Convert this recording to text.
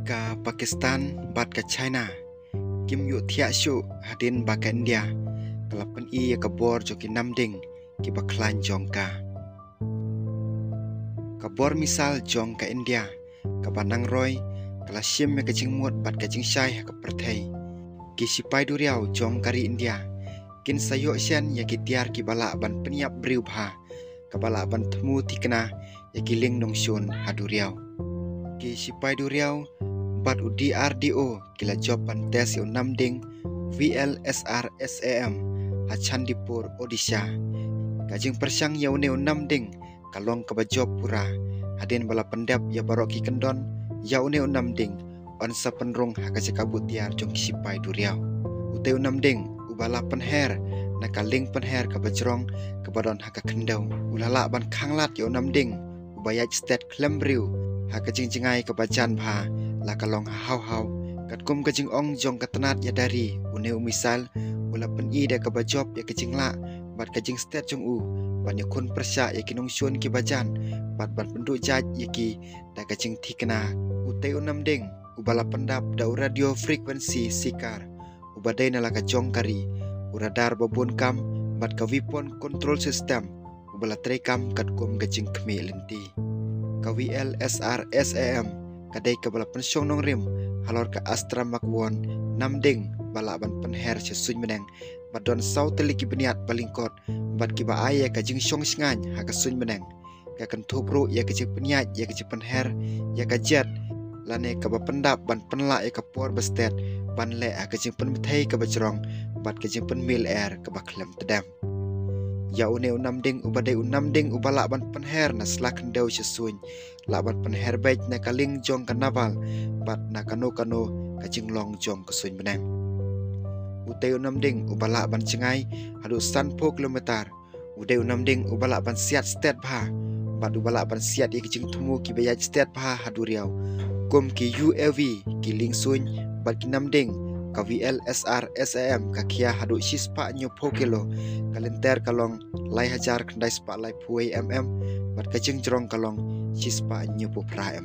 Ka Pakistan bat ka China kim yu thia shu hadin ba ka India kalapan I ka bor jo ki namding ki baklan jong ka bor misal jong ka India ka banang roy kala shim me ka jingmut bat ka jingshai ka perthai ki sipai du riau jong kari India kin sayo sian ya ki tiar ki bala ban peniap briu bha ka bala ban thmu tikna ya ki ling nong shun hadu riau ki sipai du riau bat UDRDO kila job ban tes yo namding VLSRSAM ha Chandipur Odisha kajing persang ya une namding kalong ka job pura hadin bala pendap ya baroki kendon ya une namding on sa penrung ha ka kabut tiar jong sipai du riau ute namding ubala penher na kaling penher ka bajrong ka badon ha ka kendau ulala ban khanglat yo namding ubayaj state klembriu ha ka jingjingai ka bajan bha la kalong hau kat kum kajing ong jong katanat ya dari une misal ula pen I da ka bajob ya kajing la bat kajing state jong u ban ya kun persya ya kinong shun ki bajan bat ban penduk jaj ya ki da kajing thikna ute namding ubala pendap da radio frequency sikar ubadai na la ka jong kari uradar babun kam bat ka weapon control system ubala trekam kat kum kajing khmi lenti ka VLSRSAM kadai ka bala pensyong nong rim halor ka astra makwon namding bala ban penher se suny meneng badon sau teliki beniat balingkot bad ki ba aya ka jing syong sngan ha ka suny meneng ka kan thobro ya ka jing peniat ya ka jing penher ya ka jet lane ka ba pendap ban penla ya ka por bestet ban le ha ka jing penmethai ka bajrong bad ka jing penmil air ka ba klem tedam ya une namding ubadai namding ubala ban penher na slak ndeu se suny laban penher baik na kaling jong kanawal bat na kano ka jinglong jong kesuny menang uteu namding ubala ban cengai hadu sanpo kilometer udeu namding ubala ban siat state bha bat ubala ban siat ik jing thumu ki bayaj state bha hadu riau kum ki UAV ki ling suny bat ki namding ka VLSRSAM ka kia hadu sispa nyo kilo kalenter kalong lai hajar kendai spa lai puai bat ka jing jrong kalong sispa nyo pra